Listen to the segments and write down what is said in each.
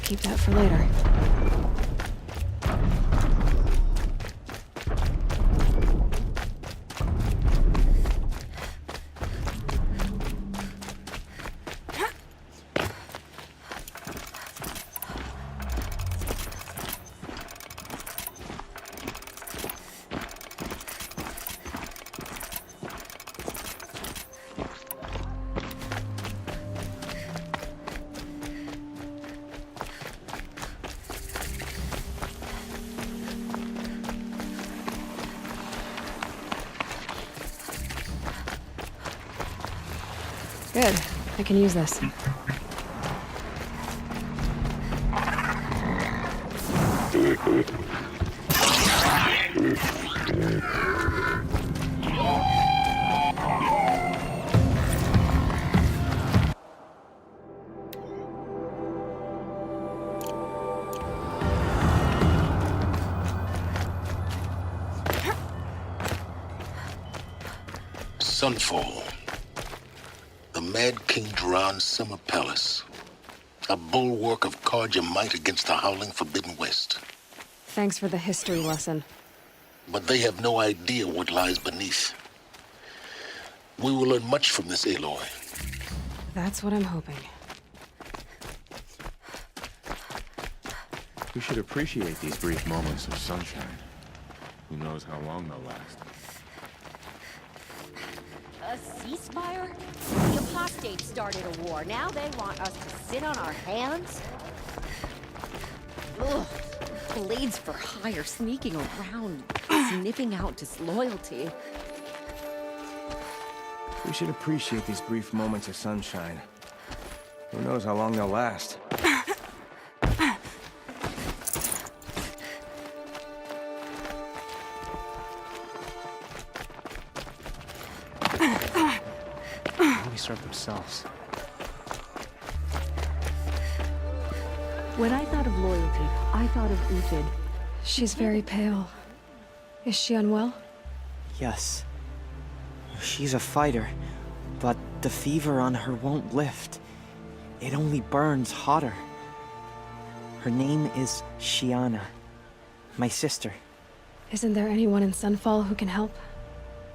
Keep that for later. Good. I can use this. Sunfall. The Mad King Duran's summer palace. A bulwark of Carja might against the howling Forbidden West. Thanks for the history lesson. But they have no idea what lies beneath. We will learn much from this Aloy. That's what I'm hoping. We should appreciate these brief moments of sunshine. Who knows how long they'll last. A ceasefire? The apostates started a war. Now they want us to sit on our hands? Ugh. Blades for hire, sneaking around, sniffing out disloyalty. We should appreciate these brief moments of sunshine. Who knows how long they'll last. Serve themselves. When I thought of loyalty, I thought of Uthid. She's very pale. Is she unwell? Yes. She's a fighter, but the fever on her won't lift. It only burns hotter. Her name is Shiana, my sister. Isn't there anyone in Sunfall who can help?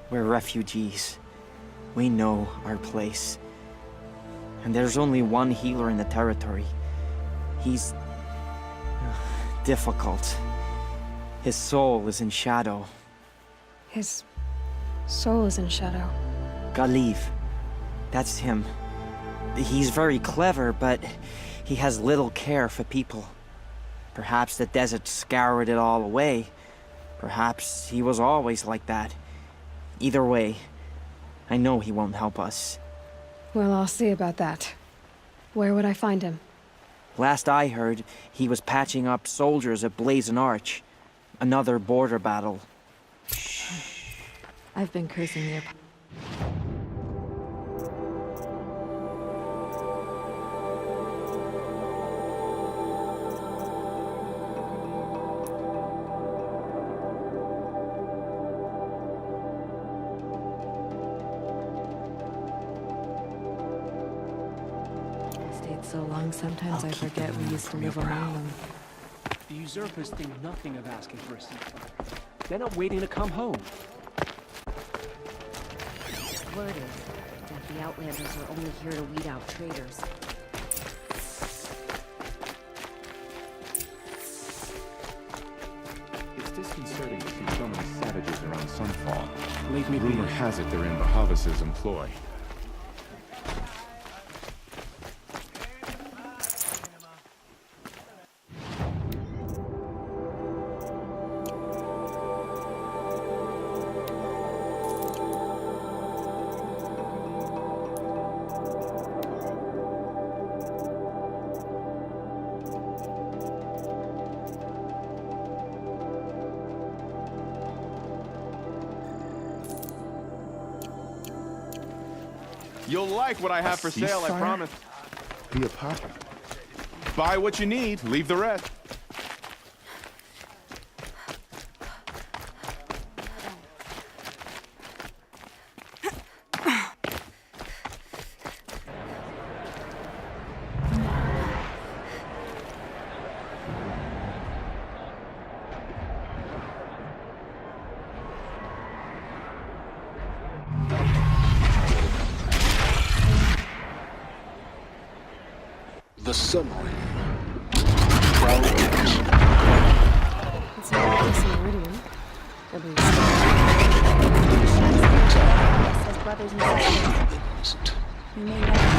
We're refugees. We know our place. And there's only one healer in the territory. He's difficult. His soul is in shadow. His soul is in shadow. Galiv. That's him. He's very clever, but he has little care for people. Perhaps the desert scoured it all away. Perhaps he was always like that. Either way, I know he won't help us. Well, I'll see about that. Where would I find him? Last I heard, he was patching up soldiers at Blazon Arch. Another border battle. I've been cursing the so long, sometimes I forget we used to live among them. The usurpers think nothing of asking for a ceasefire. They're not waiting to come home. Word is that the Outlanders are only here to weed out traitors. It's disconcerting to see so many savages around Sunfall. Leave me Rumor be. has it they're in Bahavas' employ. You'll like what I have for sale, I promise. The apartment. Buy what you need, leave the rest. The Sun Ring. Proud catch. It's not like this Meridian. At least. As brothers and sisters. We may never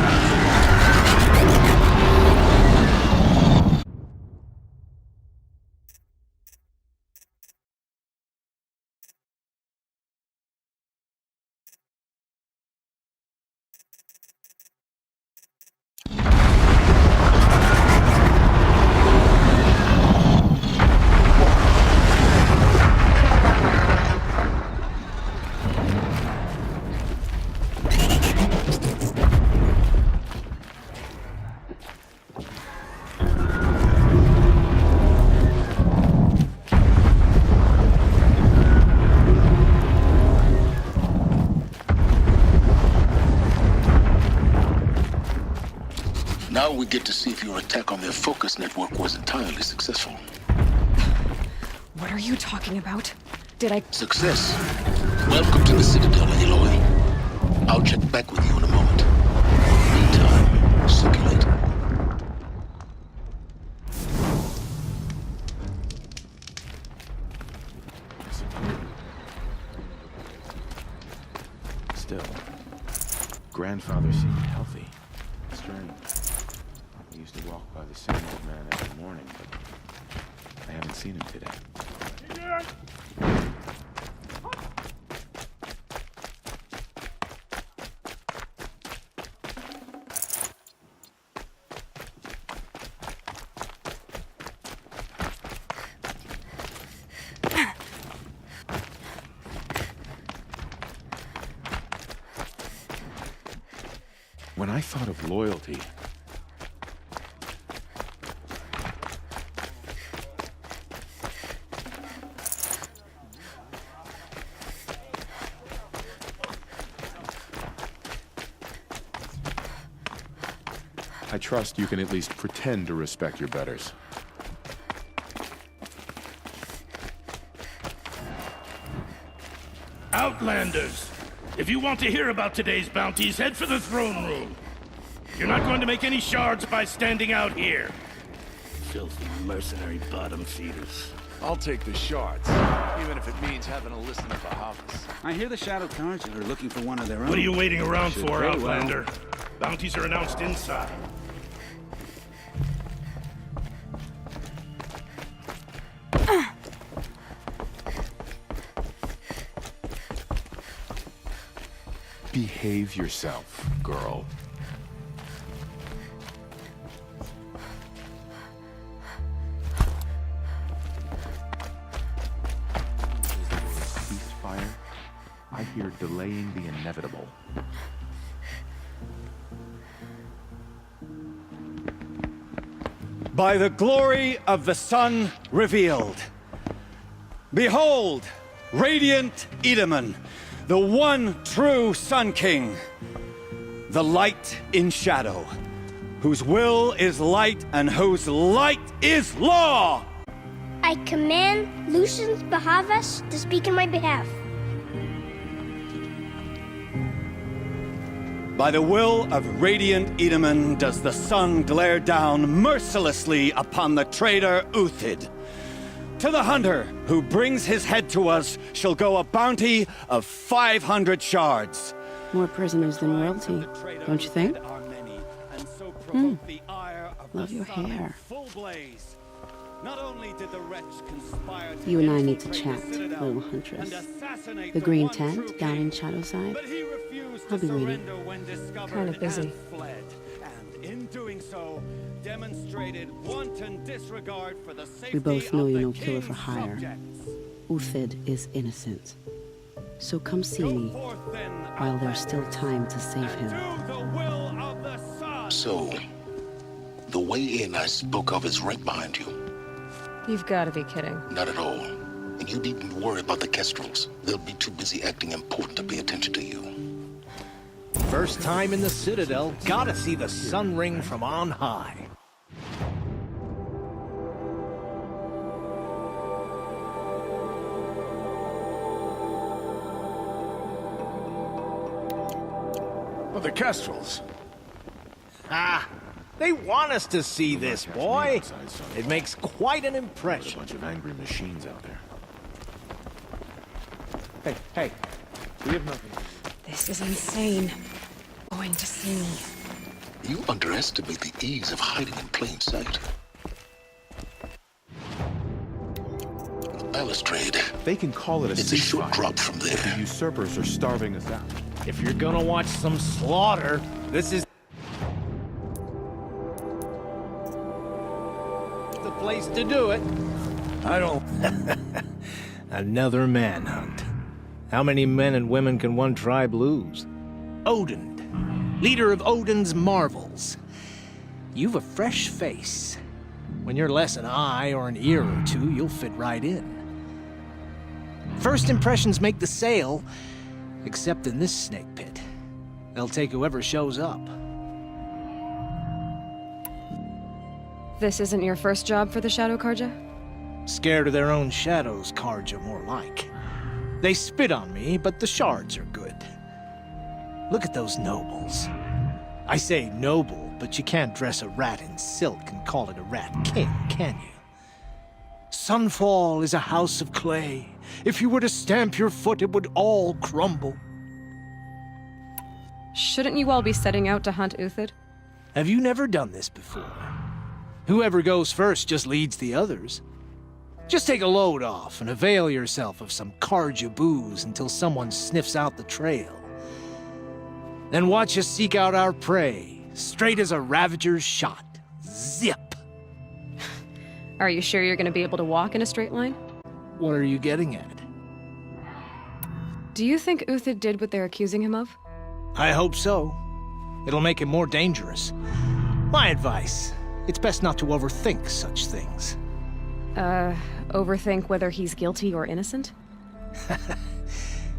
Now we get to see if your attack on their focus network was entirely successful. What are you talking about? Did I... Success. Welcome to the Citadel, Aloy. I'll check back with you in a moment. Meantime, circulate. Still, grandfather seemed healthy. Strange. He used to walk by the same old man every morning, but I haven't seen him today. When I thought of loyalty, I trust you can at least pretend to respect your betters. Outlanders! If you want to hear about today's bounties, head for the throne room. You're not going to make any shards by standing out here. Filthy mercenary bottom feeders. I'll take the shards, even if it means having to listen to Bahavas. I hear the Shadow Cards are looking for one of their own. What are you waiting around Should for, very Outlander? Bounties are announced inside. Behave yourself, girl. Ceasefire? I hear delaying the inevitable. By the glory of the sun revealed. Behold, radiant Edaman, the one true Sun King, the light in shadow, whose will is light and whose light is law! I command Lucius Bahavas to speak in my behalf. By the will of radiant Edaman does the sun glare down mercilessly upon the traitor Uthid. To the hunter who brings his head to us shall go a bounty of 500 shards. More prisoners than royalty, don't you think? Love your hair. You and I need to chat, little huntress. The green tent down in Shadowside. I'll be waiting. Kind of busy. In doing so, demonstrated wanton disregard for the safety We both know of you're the no killer for king's hire. subjects. Uthid is innocent. So come see me while there's still time to save him. So, the way in I spoke of is right behind you. You've got to be kidding. Not at all. And you needn't worry about the Kestrels. They'll be too busy acting important to pay attention to you. First time in the Citadel, gotta see the sun ring from on high. Well, the Kestrels. Ah, They want us to see this, boy. It makes quite an There's a impression. bunch of angry machines out there. Hey, we have nothing. This is insane. Going to see me. You underestimate the ease of hiding in plain sight. Balustrade. They can call it a It's a short ceasefire, drop from but there. the usurpers are starving us out. If you're gonna watch some slaughter, this is the place to do it. I don't... Another manhunt. How many men and women can one tribe lose? Odin, leader of Odin's marvels. You've a fresh face. When you're less an eye or an ear or two, you'll fit right in. First impressions make the sale, except in this snake pit. They'll take whoever shows up. This isn't your first job for the Shadow Karja? Scared of their own shadows, Karja, more like. They spit on me, but the shards are good. Look at those nobles. I say noble, but you can't dress a rat in silk and call it a rat king, can you? Sunfall is a house of clay. If you were to stamp your foot, it would all crumble. Shouldn't you all be setting out to hunt Uthid? Have you never done this before? Whoever goes first just leads the others. Just take a load off and avail yourself of some Karja booze until someone sniffs out the trail. Then watch us seek out our prey, straight as a ravager's shot. Zip! Are you sure you're going to be able to walk in a straight line? What are you getting at? Do you think Uthid did what they're accusing him of? I hope so. It'll make him more dangerous. My advice, it's best not to overthink such things. Overthink whether he's guilty or innocent?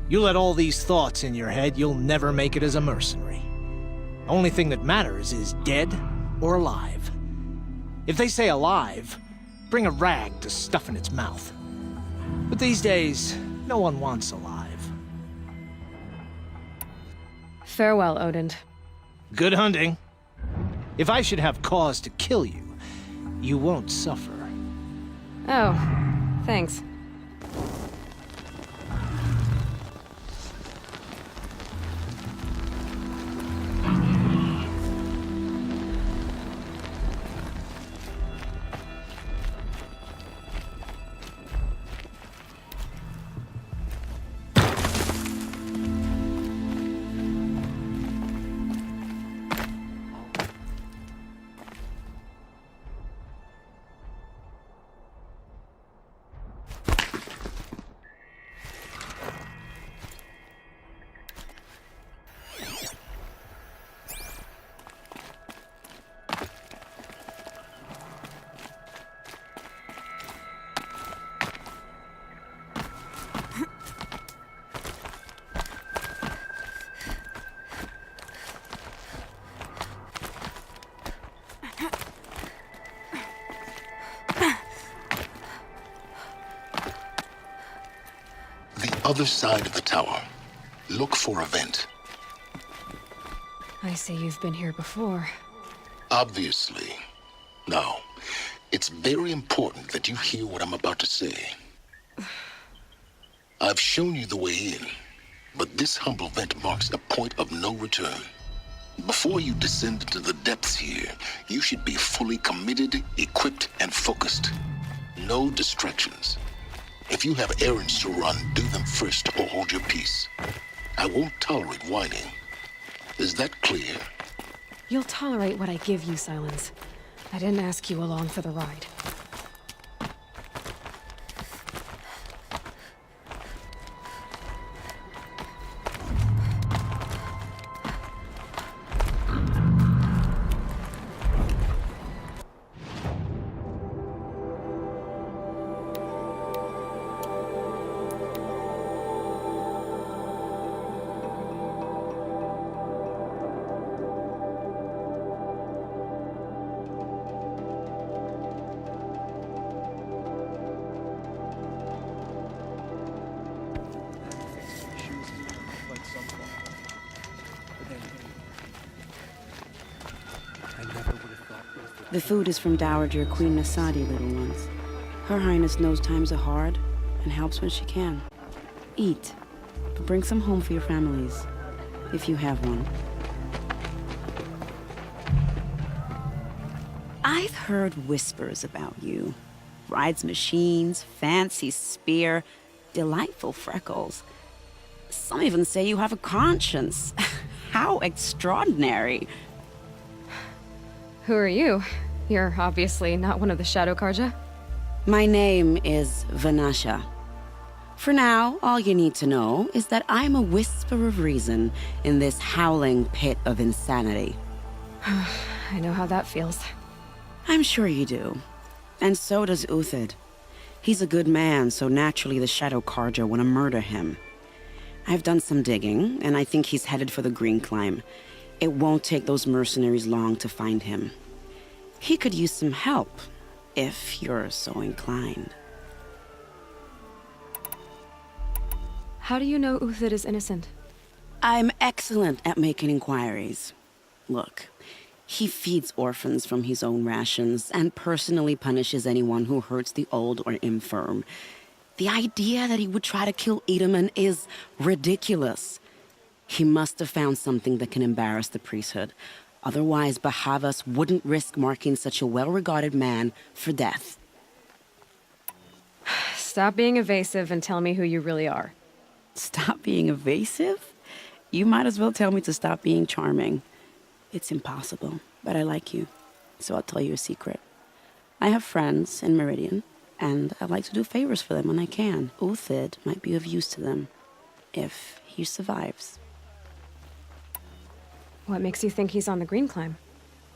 You let all these thoughts in your head, you'll never make it as a mercenary. Only thing that matters is dead or alive. If they say alive, bring a rag to stuff in its mouth. But these days, no one wants alive. Farewell, Odin. Good hunting. If I should have cause to kill you, you won't suffer. Oh, thanks. Other side of the tower. Look for a vent. I see you've been here before. Obviously. Now, it's very important that you hear what I'm about to say. I've shown you the way in, but this humble vent marks a point of no return. Before you descend into the depths here, you should be fully committed, equipped, and focused. No distractions. If you have errands to run, do them first or hold your peace. I won't tolerate whining. Is that clear? You'll tolerate what I give you, Silence. I didn't ask you along for the ride. The food is from Dowager Queen Nasadi, little ones. Her Highness knows times are hard and helps when she can. Eat, but bring some home for your families, if you have one. I've heard whispers about you. Rides machines, fancy spear, delightful freckles. Some even say you have a conscience. How extraordinary. Who are you? You're obviously not one of the Shadow Karja. My name is Vanasha. For now, all you need to know is that I'm a whisper of reason in this howling pit of insanity. I know how that feels. I'm sure you do. And so does Uthid. He's a good man, so naturally the Shadow Karja want to murder him. I've done some digging, and I think he's headed for the Green Climb. It won't take those mercenaries long to find him. He could use some help, if you're so inclined. How do you know Uthid is innocent? I'm excellent at making inquiries. Look, he feeds orphans from his own rations and personally punishes anyone who hurts the old or infirm. The idea that he would try to kill Edelman is ridiculous. He must have found something that can embarrass the priesthood. Otherwise, Bahavas wouldn't risk marking such a well-regarded man for death. Stop being evasive and tell me who you really are. Stop being evasive? You might as well tell me to stop being charming. It's impossible, but I like you, so I'll tell you a secret. I have friends in Meridian, and I like to do favors for them when I can. Uthid might be of use to them, if he survives. What makes you think he's on the Green Climb?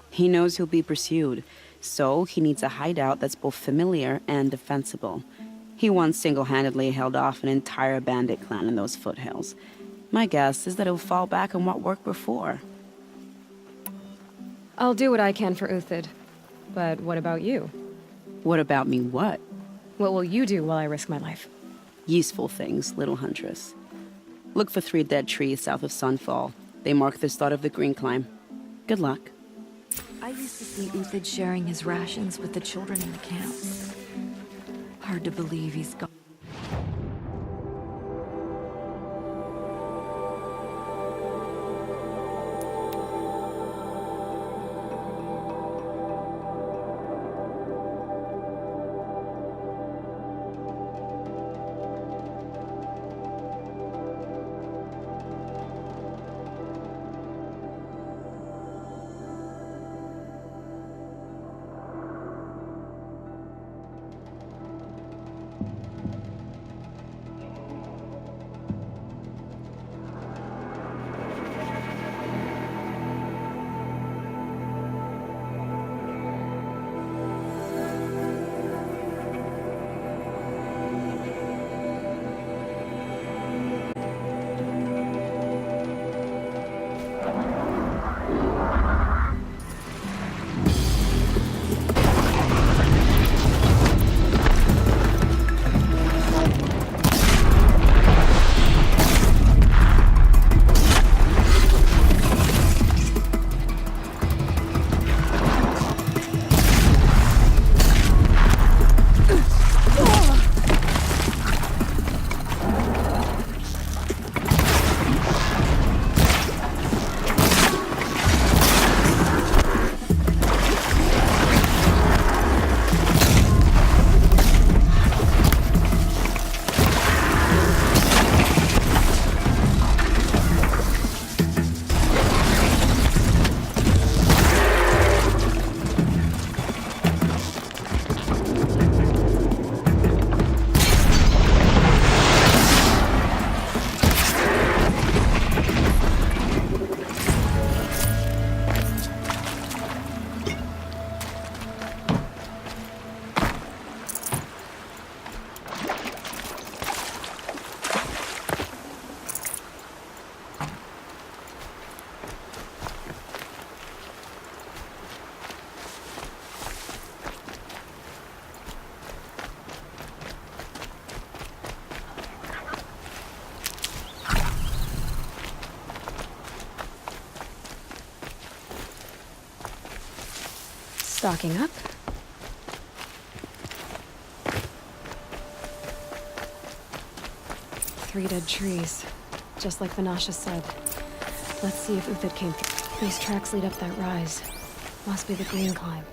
He knows he'll be pursued, so he needs a hideout that's both familiar and defensible. He once single-handedly held off an entire bandit clan in those foothills. My guess is that he'll fall back on what worked before. I'll do what I can for Uthid. But what about you? What about me what? What will you do while I risk my life? Useful things, little huntress. Look for 3 dead trees south of Sunfall. They mark the start of the Green Climb. Good luck. I used to see Uthid sharing his rations with the children in the camp. Hard to believe he's gone. Stocking up. Three dead trees, just like Vanasha said. Let's see if Uthid came through. These tracks lead up that rise. Must be the green climb.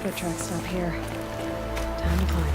Foot tracks stop here. Time to climb.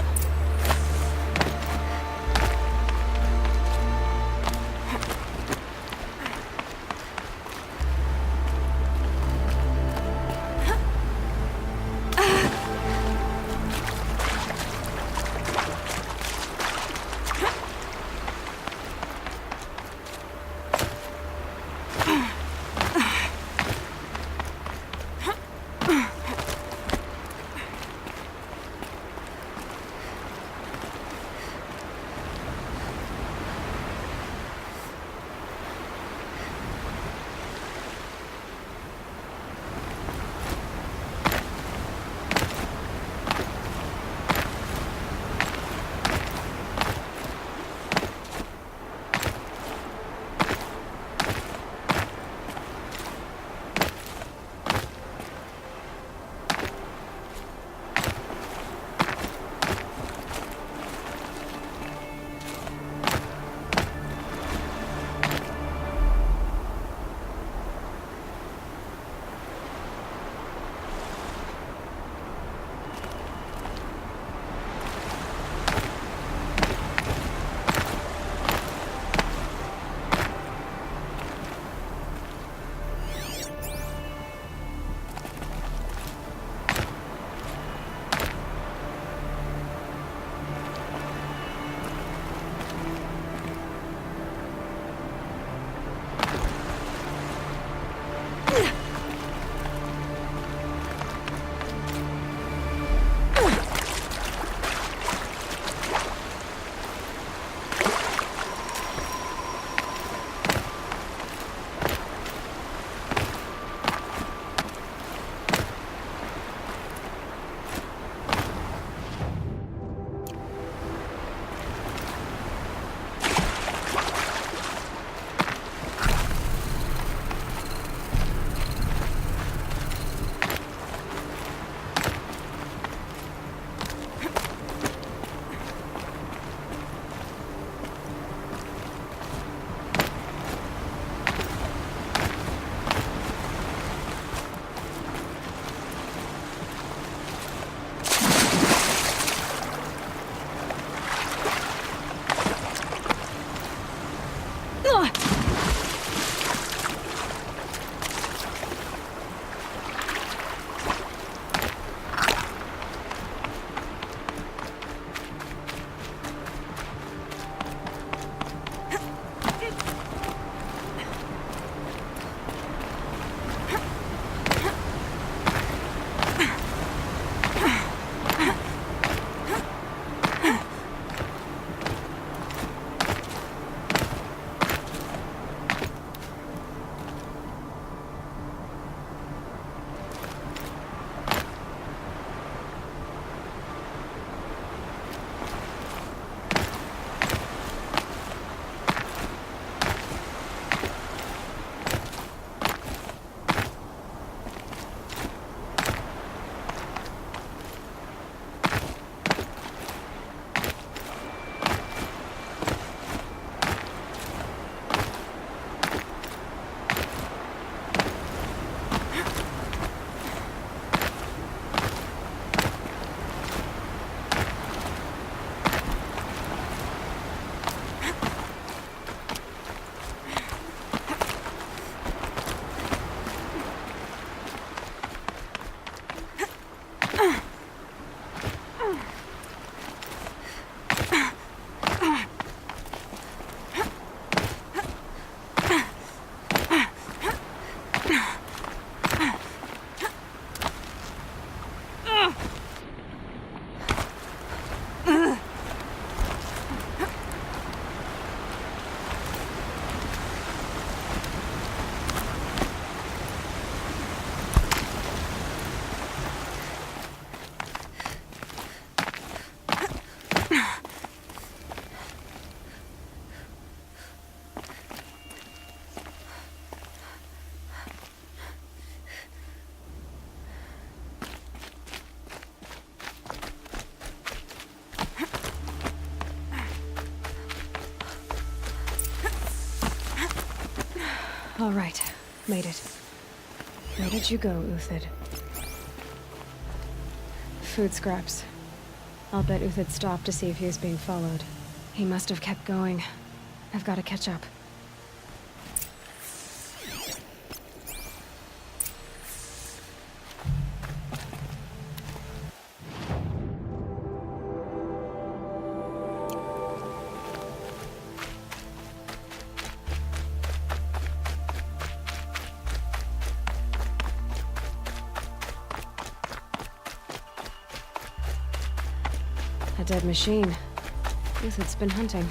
All right, made it. Where did you go, Uthid? Food scraps. I'll bet Uthid stopped to see if he was being followed. He must have kept going. I've got to catch up. A dead machine. Uthid's been hunting.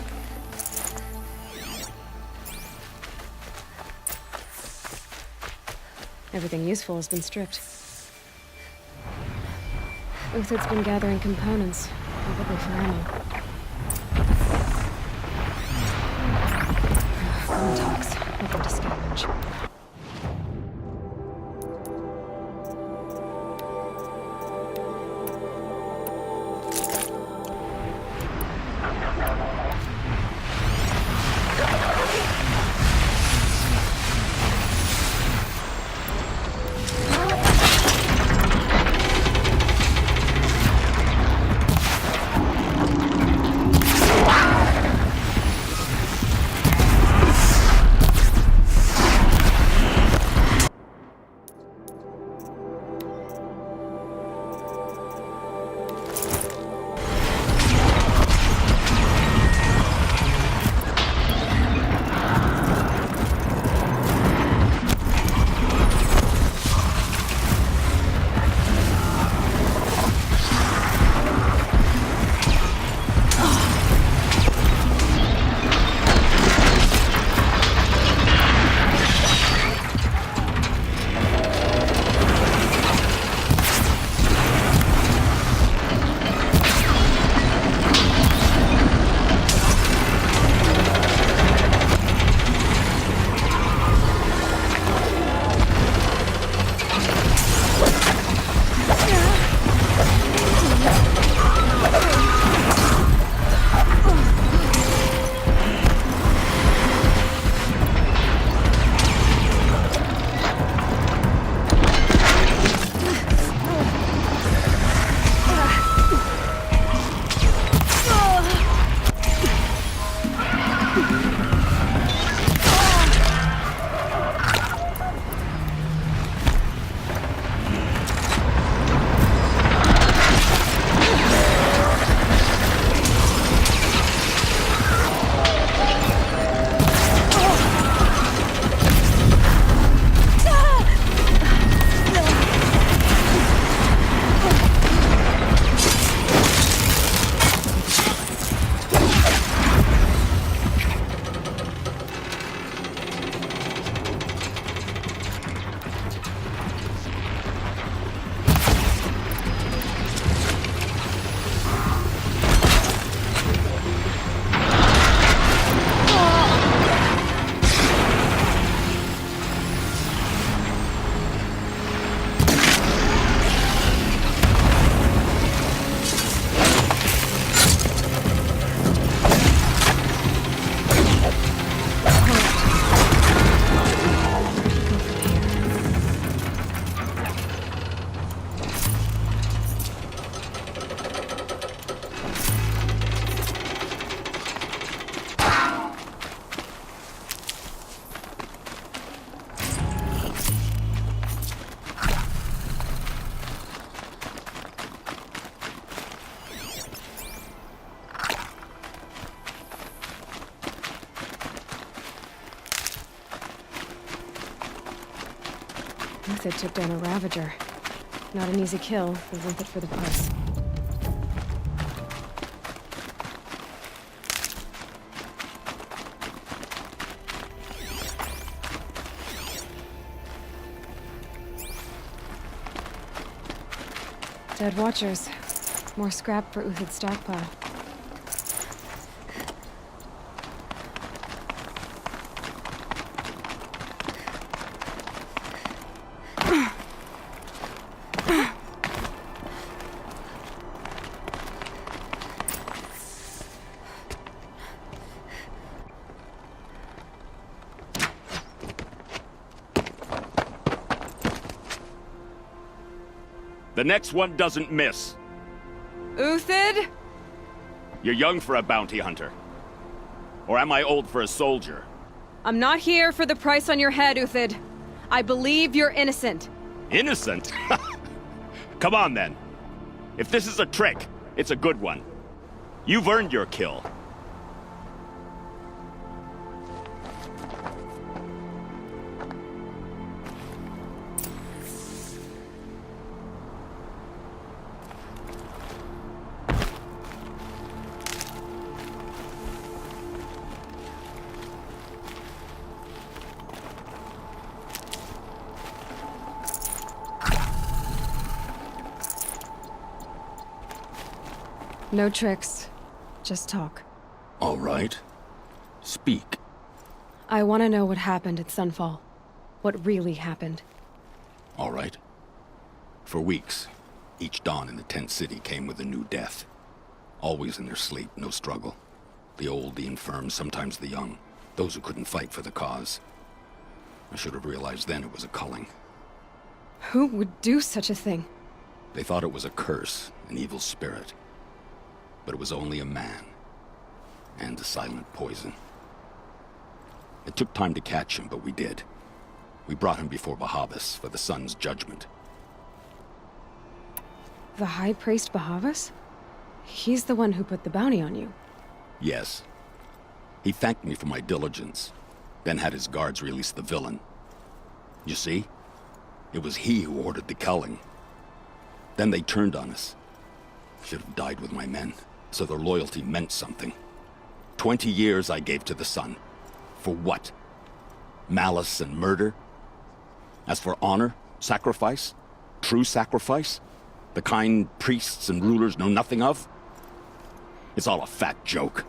Everything useful has been stripped. Uthid's been gathering components, probably for ammo. Common talks. Nothing to scavenge. Uthid took down a Ravager. Not an easy kill, but worth it for the price. Dead Watchers. More scrap for Uthid's stockpile. The next one doesn't miss. Uthid? You're young for a bounty hunter. Or am I old for a soldier? I'm not here for the price on your head, Uthid. I believe you're innocent. Innocent? Come on, then. If this is a trick, it's a good one. You've earned your kill. No tricks. Just talk. All right. Speak. I want to know what happened at Sunfall. What really happened. All right. For weeks, each dawn in the tent city came with a new death. Always in their sleep, no struggle. The old, the infirm, sometimes the young. Those who couldn't fight for the cause. I should have realized then it was a culling. Who would do such a thing? They thought it was a curse, an evil spirit. But it was only a man. And a silent poison. It took time to catch him, but we did. We brought him before Bahavas for the sun's judgment. The High Priest Bahavas? He's the one who put the bounty on you. Yes. He thanked me for my diligence, then had his guards release the villain. You see? It was he who ordered the culling. Then they turned on us. Should have died with my men, so their loyalty meant something. 20 years I gave to the sun. For what? Malice and murder? As for honor, sacrifice, true sacrifice, the kind priests and rulers know nothing of? It's all a fat joke.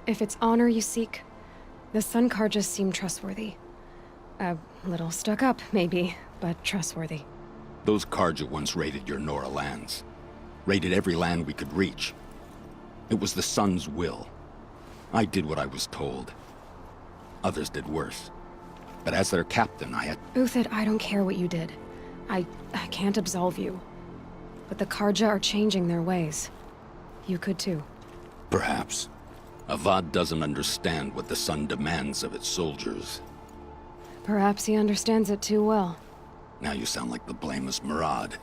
If it's honor you seek, the Sun Karjas seem trustworthy. A little stuck up, maybe, but trustworthy. Those Karja once raided your Nora lands. Raided every land we could reach. It was the Sun's will. I did what I was told. Others did worse. But as their captain, I had... Uthid, I don't care what you did. I can't absolve you. But the Karja are changing their ways. You could too. Perhaps. Avad doesn't understand what the Sun demands of its soldiers. Perhaps he understands it too well. Now you sound like the blameless Murad.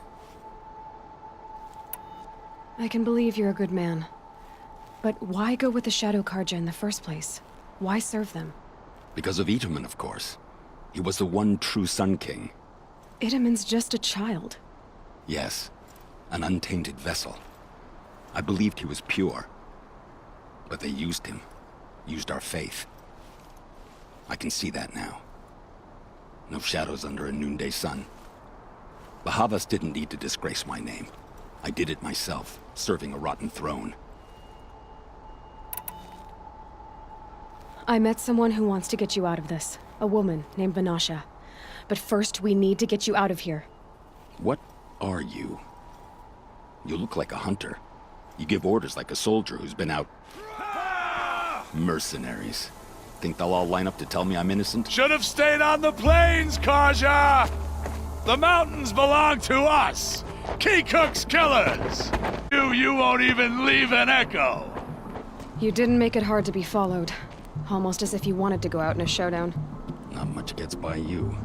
I can believe you're a good man. But why go with the Shadow Karja in the first place? Why serve them? Because of Itaman, of course. He was the one true Sun King. Itaman's just a child. Yes. An untainted vessel. I believed he was pure. But they used him. Used our faith. I can see that now. No shadows under a noonday sun. Bahavas didn't need to disgrace my name. I did it myself, serving a rotten throne. I met someone who wants to get you out of this. A woman named Vanasha. But first, we need to get you out of here. What are you? You look like a hunter. You give orders like a soldier who's been out... Mercenaries. Think they'll all line up to tell me I'm innocent? Should have stayed on the plains, Karja! The mountains belong to us! Keycook's killers! You won't even leave an echo! You didn't make it hard to be followed. Almost as if you wanted to go out in a showdown. Not much gets by you.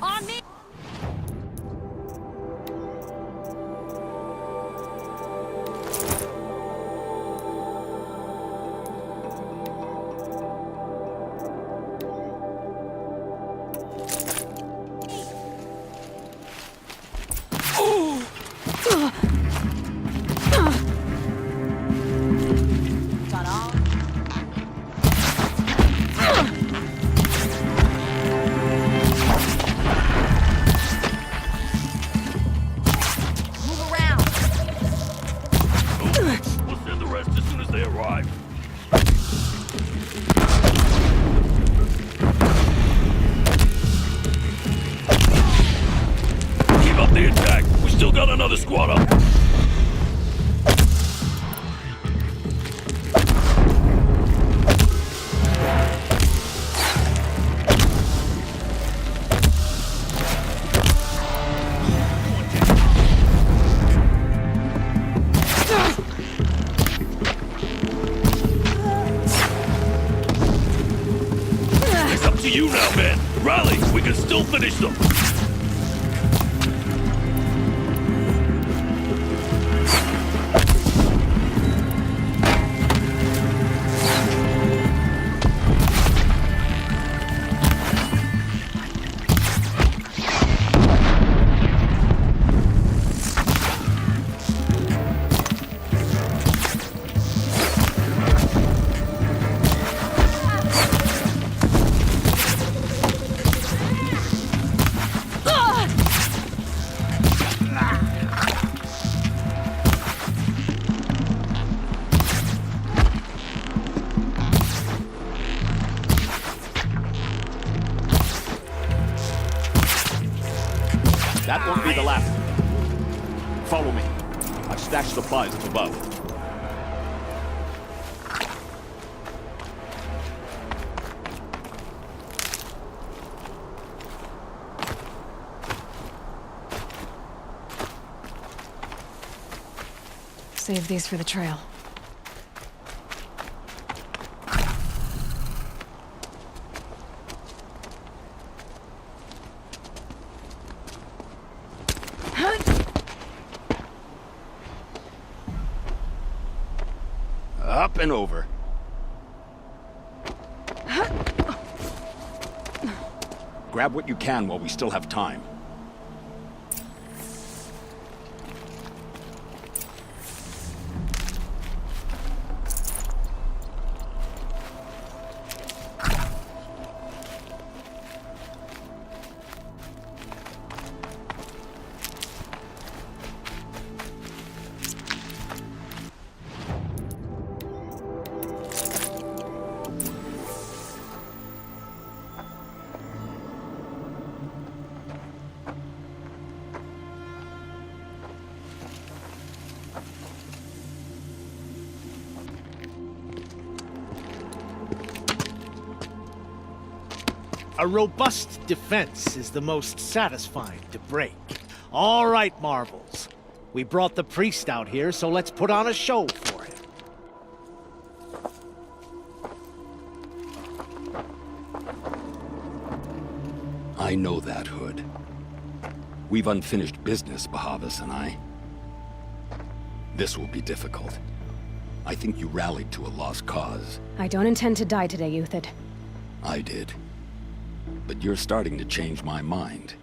On me! Squad up! finish them! That won't be the last. Follow me. I've stashed supplies up above. Save these for the trail. Up and over. Grab what you can while we still have time. A robust defense is the most satisfying to break. All right, Marvels. We brought the priest out here, so let's put on a show for him. I know that, Hood. We've unfinished business, Bahavas and I. This will be difficult. I think you rallied to a lost cause. I don't intend to die today, Uthid. I did. But you're starting to change my mind.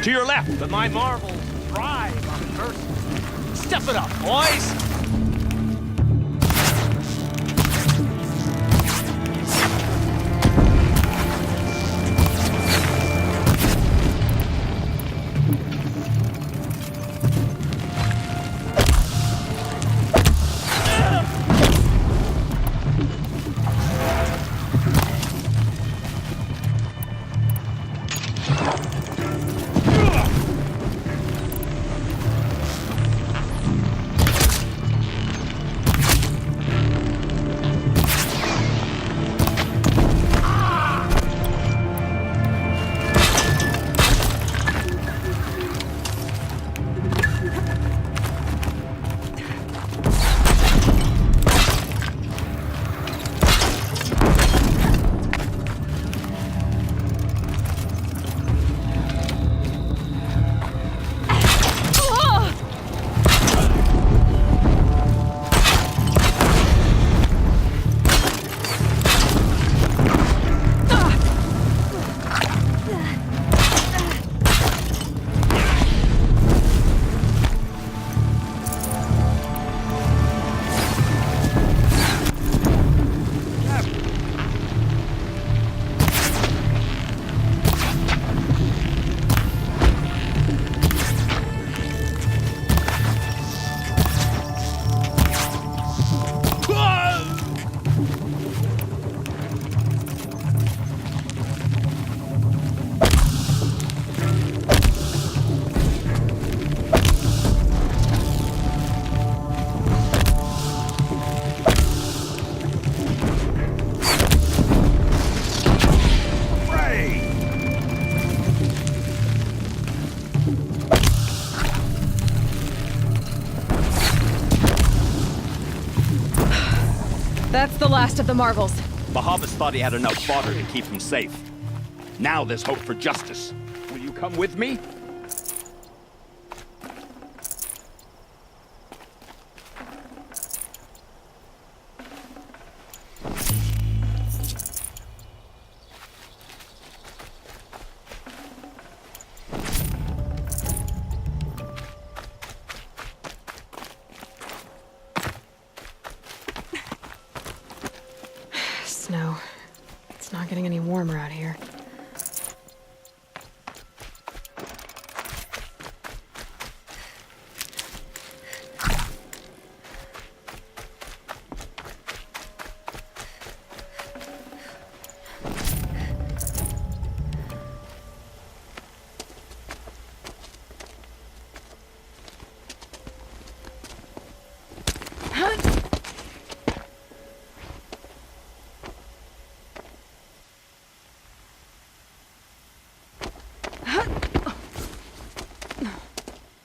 To your left! But my marvels thrive on adversity. Step it up, boys! That's the last of the marvels. Bahavas thought he had enough fodder to keep him safe. Now there's hope for justice. Will you come with me? Snow. It's not getting any warmer out here.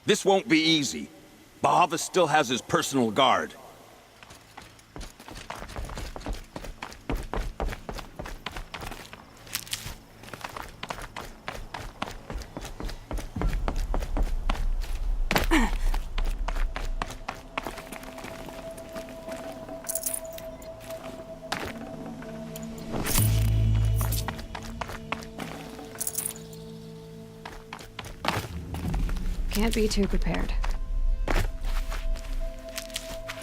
This won't be easy. Bahavas still has his personal guard. Can't be too prepared.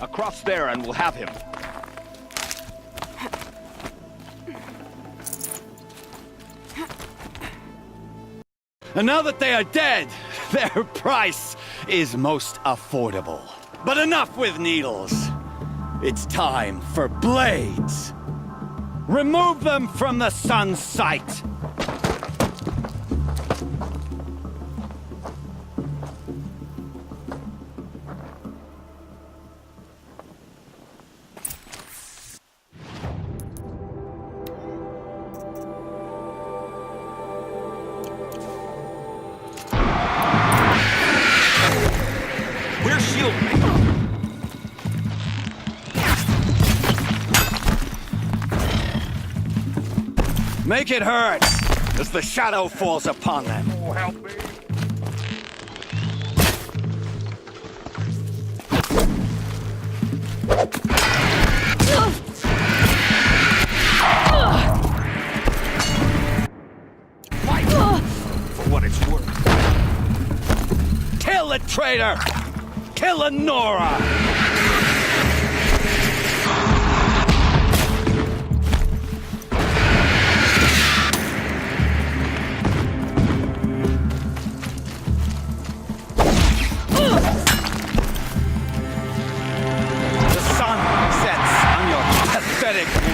Across there and we'll have him. And now that they are dead, their price is most affordable. But enough with needles. It's time for blades. Remove them from the sun's sight. Make it hurt as the shadow falls upon them. Oh, help me. For what it's worth. Kill the traitor! Kill Nora!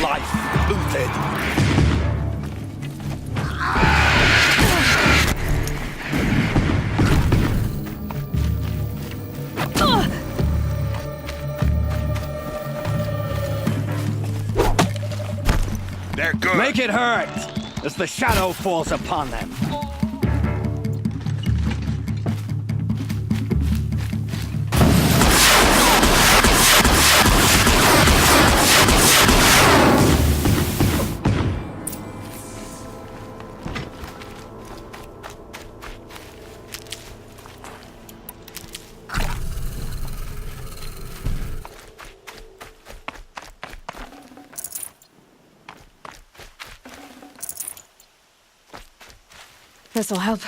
Life, Uthid. They're good. Make it hurt as the shadow falls upon them. This'll help.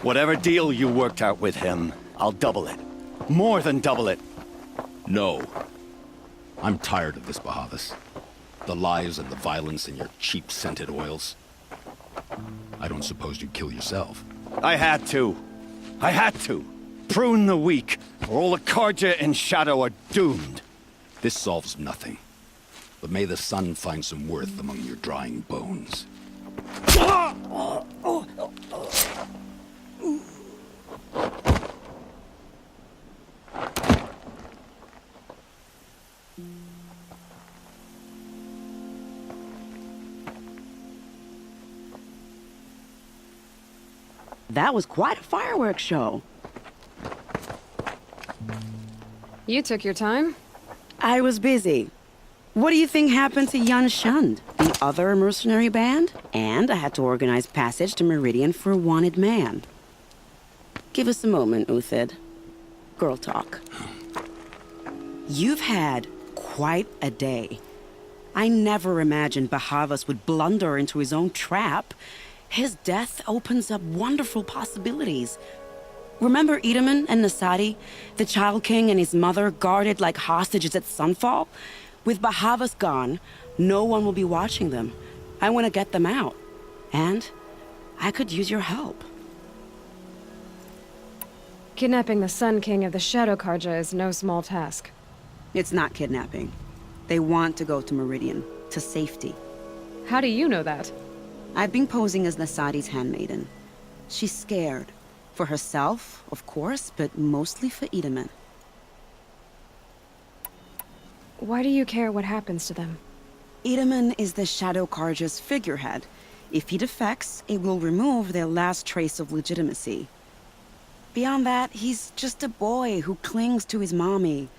Whatever deal you worked out with him, I'll double it. More than double it. No. I'm tired of this, Bahavas. The lies and the violence and your cheap scented oils. I don't suppose you'd kill yourself. I had to. I had to. Prune the weak, or all the Karja in Shadow are doomed. This solves nothing. But may the sun find some worth among your drying bones. That was quite a fireworks show. You took your time. I was busy. What do you think happened to Yun Shund, the other mercenary band? And I had to organize passage to Meridian for a wanted man. Give us a moment, Uthid. Girl talk. You've had quite a day. I never imagined Bahavas would blunder into his own trap. His death opens up wonderful possibilities. Remember Edaman and Nasadi, the Child King and his mother guarded like hostages at Sunfall? With Bahavas gone, no one will be watching them. I want to get them out. And I could use your help. Kidnapping the Sun King of the Shadow Karja is no small task. It's not kidnapping. They want to go to Meridian, to safety. How do you know that? I've been posing as Nasadi's handmaiden. She's scared. For herself, of course, but mostly for Edaman. Why do you care what happens to them? Edaman is the Shadow Karja's figurehead. If he defects, it will remove their last trace of legitimacy. Beyond that, he's just a boy who clings to his mommy.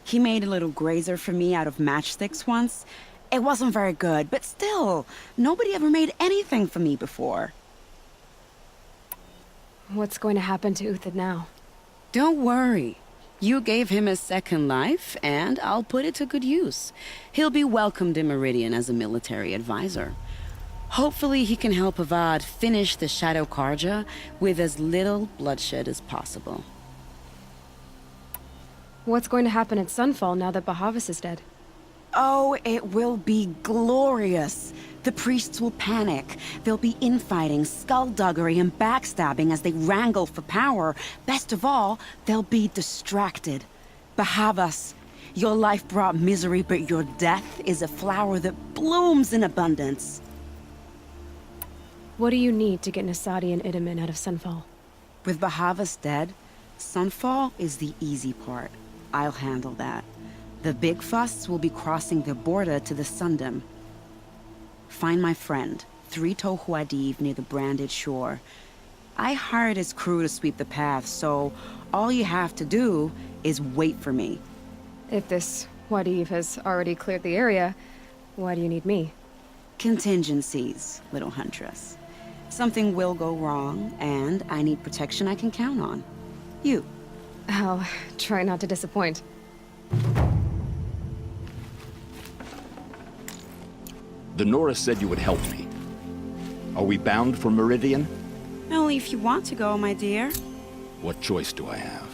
He made a little grazer for me out of matchsticks once. It wasn't very good, but still, nobody ever made anything for me before. What's going to happen to Uthid now? Don't worry. You gave him a second life, and I'll put it to good use. He'll be welcomed in Meridian as a military advisor. Hopefully he can help Avad finish the Shadow Karja with as little bloodshed as possible. What's going to happen at Sunfall now that Bahavas is dead? Oh, it will be glorious. The priests will panic. There'll be infighting, skullduggery, and backstabbing as they wrangle for power. Best of all, they'll be distracted. Bahavas, your life brought misery, but your death is a flower that blooms in abundance. What do you need to get Nasadi and Edaman out of Sunfall? With Bahavas dead, Sunfall is the easy part. I'll handle that. The big fuss will be crossing the border to the Sundom. Find my friend, Traitor near the branded shore. I hired his crew to sweep the path, so all you have to do is wait for me. If this Wadiv has already cleared the area, why do you need me? Contingencies, little huntress. Something will go wrong, and I need protection I can count on. You. I'll try not to disappoint. The Nora said you would help me. Are we bound for Meridian? Only if you want to go, my dear. What choice do I have?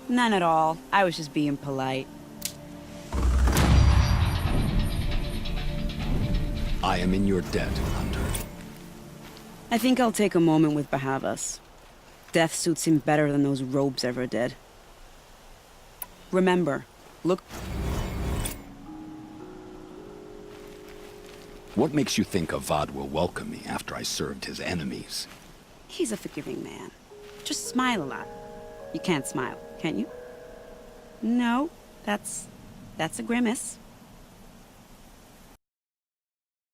None at all. I was just being polite. I am in your debt, Hunter. I think I'll take a moment with Bahavas. Death suits him better than those robes ever did. Remember, look... What makes you think Avad will welcome me after I served his enemies? He's a forgiving man. Just smile a lot. You can't smile, can you? No, that's a grimace.